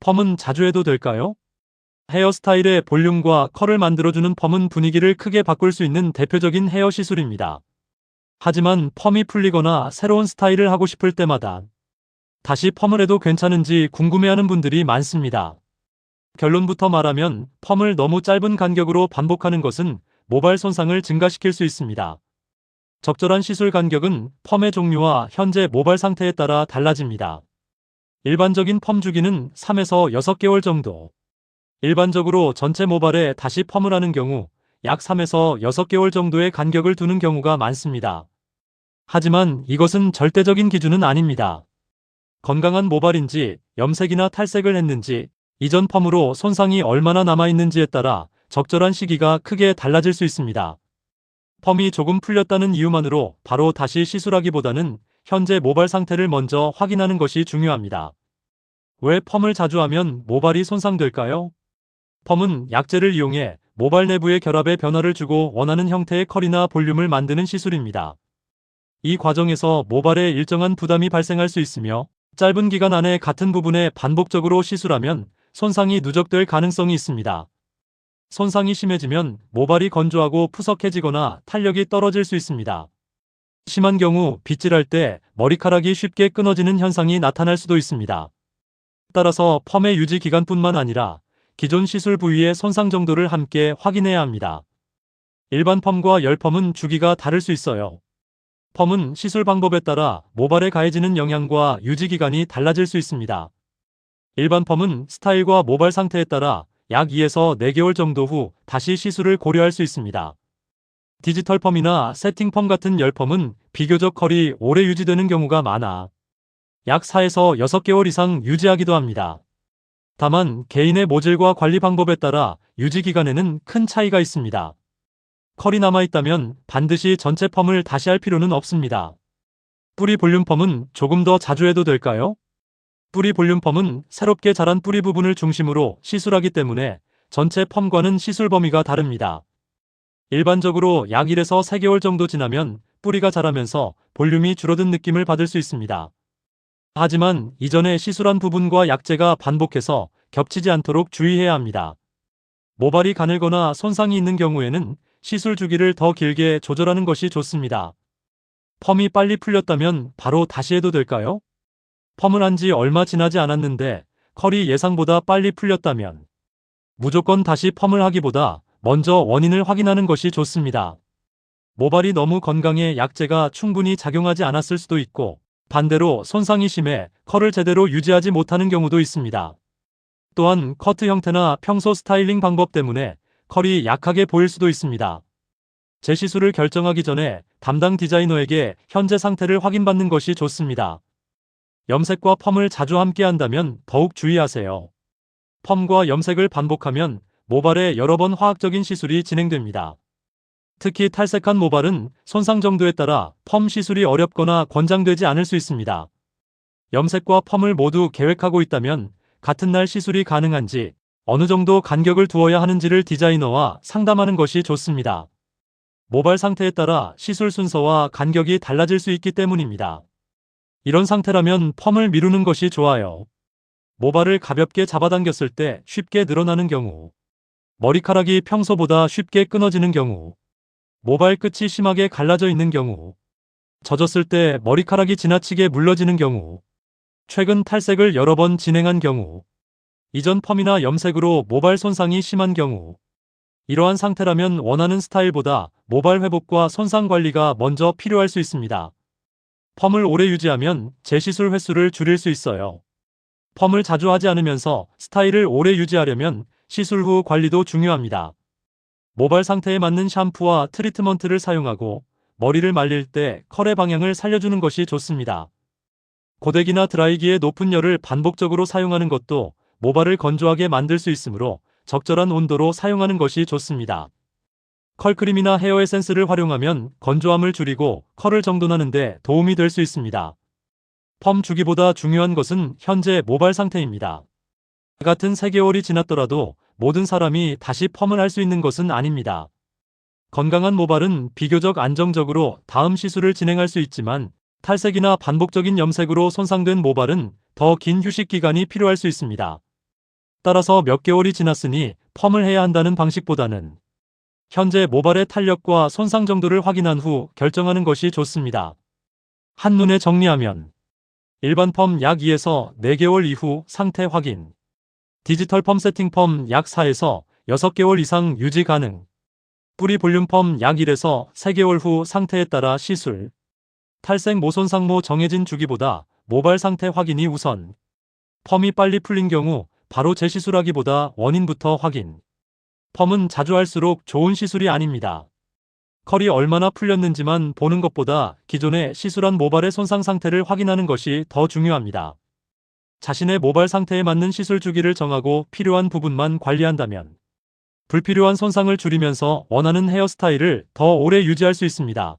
펌은 자주 해도 될까요? 헤어스타일의 볼륨과 컬을 만들어주는 펌은 분위기를 크게 바꿀 수 있는 대표적인 헤어 시술입니다. 하지만 펌이 풀리거나 새로운 스타일을 하고 싶을 때마다 다시 펌을 해도 괜찮은지 궁금해하는 분들이 많습니다. 결론부터 말하면 펌을 너무 짧은 간격으로 반복하는 것은 모발 손상을 증가시킬 수 있습니다. 적절한 시술 간격은 펌의 종류와 현재 모발 상태에 따라 달라집니다. 일반적인 펌 주기는 3에서 6개월 정도. 일반적으로 전체 모발에 다시 펌을 하는 경우 약 3에서 6개월 정도의 간격을 두는 경우가 많습니다. 하지만 이것은 절대적인 기준은 아닙니다. 건강한 모발인지 염색이나 탈색을 했는지 이전 펌으로 손상이 얼마나 남아있는지에 따라 적절한 시기가 크게 달라질 수 있습니다. 펌이 조금 풀렸다는 이유만으로 바로 다시 시술하기보다는 현재 모발 상태를 먼저 확인하는 것이 중요합니다. 왜 펌을 자주 하면 모발이 손상될까요? 펌은 약재를 이용해 모발 내부의 결합에 변화를 주고 원하는 형태의 컬이나 볼륨을 만드는 시술입니다. 이 과정에서 모발에 일정한 부담이 발생할 수 있으며 짧은 기간 안에 같은 부분에 반복적으로 시술하면 손상이 누적될 가능성이 있습니다. 손상이 심해지면 모발이 건조하고 푸석해지거나 탄력이 떨어질 수 있습니다. 심한 경우 빗질할 때 머리카락이 쉽게 끊어지는 현상이 나타날 수도 있습니다. 따라서 펌의 유지 기간뿐만 아니라 기존 시술 부위의 손상 정도를 함께 확인해야 합니다. 일반 펌과 열 펌은 주기가 다를 수 있어요. 펌은 시술 방법에 따라 모발에 가해지는 영향과 유지 기간이 달라질 수 있습니다. 일반 펌은 스타일과 모발 상태에 따라 약 2에서 4개월 정도 후 다시 시술을 고려할 수 있습니다. 디지털 펌이나 세팅 펌 같은 열 펌은 비교적 컬이 오래 유지되는 경우가 많아 약 4에서 6개월 이상 유지하기도 합니다. 다만 개인의 모질과 관리 방법에 따라 유지 기간에는 큰 차이가 있습니다. 컬이 남아있다면 반드시 전체 펌을 다시 할 필요는 없습니다. 뿌리 볼륨 펌은 조금 더 자주 해도 될까요? 뿌리 볼륨 펌은 새롭게 자란 뿌리 부분을 중심으로 시술하기 때문에 전체 펌과는 시술 범위가 다릅니다. 일반적으로 약 1에서 3개월 정도 지나면 뿌리가 자라면서 볼륨이 줄어든 느낌을 받을 수 있습니다. 하지만 이전에 시술한 부분과 약재가 반복해서 겹치지 않도록 주의해야 합니다. 모발이 가늘거나 손상이 있는 경우에는 시술 주기를 더 길게 조절하는 것이 좋습니다. 펌이 빨리 풀렸다면 바로 다시 해도 될까요? 펌을 한 지 얼마 지나지 않았는데 컬이 예상보다 빨리 풀렸다면 무조건 다시 펌을 하기보다 먼저 원인을 확인하는 것이 좋습니다. 모발이 너무 건강해 약재가 충분히 작용하지 않았을 수도 있고 반대로 손상이 심해 컬을 제대로 유지하지 못하는 경우도 있습니다. 또한 커트 형태나 평소 스타일링 방법 때문에 컬이 약하게 보일 수도 있습니다. 재시술을 결정하기 전에 담당 디자이너에게 현재 상태를 확인받는 것이 좋습니다. 염색과 펌을 자주 함께 한다면 더욱 주의하세요. 펌과 염색을 반복하면 모발에 여러 번 화학적인 시술이 진행됩니다. 특히 탈색한 모발은 손상 정도에 따라 펌 시술이 어렵거나 권장되지 않을 수 있습니다. 염색과 펌을 모두 계획하고 있다면 같은 날 시술이 가능한지 어느 정도 간격을 두어야 하는지를 디자이너와 상담하는 것이 좋습니다. 모발 상태에 따라 시술 순서와 간격이 달라질 수 있기 때문입니다. 이런 상태라면 펌을 미루는 것이 좋아요. 모발을 가볍게 잡아당겼을 때 쉽게 늘어나는 경우, 머리카락이 평소보다 쉽게 끊어지는 경우, 모발 끝이 심하게 갈라져 있는 경우, 젖었을 때 머리카락이 지나치게 물러지는 경우, 최근 탈색을 여러 번 진행한 경우, 이전 펌이나 염색으로 모발 손상이 심한 경우, 이러한 상태라면 원하는 스타일보다 모발 회복과 손상 관리가 먼저 필요할 수 있습니다. 펌을 오래 유지하면 재시술 횟수를 줄일 수 있어요. 펌을 자주 하지 않으면서 스타일을 오래 유지하려면 시술 후 관리도 중요합니다. 모발 상태에 맞는 샴푸와 트리트먼트를 사용하고 머리를 말릴 때 컬의 방향을 살려주는 것이 좋습니다. 고데기나 드라이기에 높은 열을 반복적으로 사용하는 것도 모발을 건조하게 만들 수 있으므로 적절한 온도로 사용하는 것이 좋습니다. 컬크림이나 헤어 에센스를 활용하면 건조함을 줄이고 컬을 정돈하는 데 도움이 될 수 있습니다. 펌 주기보다 중요한 것은 현재 모발 상태입니다. 같은 3개월이 지났더라도 모든 사람이 다시 펌을 할 수 있는 것은 아닙니다. 건강한 모발은 비교적 안정적으로 다음 시술을 진행할 수 있지만 탈색이나 반복적인 염색으로 손상된 모발은 더 긴 휴식 기간이 필요할 수 있습니다. 따라서 몇 개월이 지났으니 펌을 해야 한다는 방식보다는 현재 모발의 탄력과 손상 정도를 확인한 후 결정하는 것이 좋습니다. 한눈에 정리하면 일반 펌 약 2에서 4개월 이후 상태 확인, 디지털 펌 세팅 펌 약 4에서 6개월 이상 유지 가능, 뿌리 볼륨 펌 약 1에서 3개월 후 상태에 따라 시술, 탈색 모손상모 정해진 주기보다 모발 상태 확인이 우선, 펌이 빨리 풀린 경우 바로 재시술하기보다 원인부터 확인. 펌은 자주 할수록 좋은 시술이 아닙니다. 컬이 얼마나 풀렸는지만 보는 것보다 기존에 시술한 모발의 손상 상태를 확인하는 것이 더 중요합니다. 자신의 모발 상태에 맞는 시술 주기를 정하고 필요한 부분만 관리한다면 불필요한 손상을 줄이면서 원하는 헤어스타일을 더 오래 유지할 수 있습니다.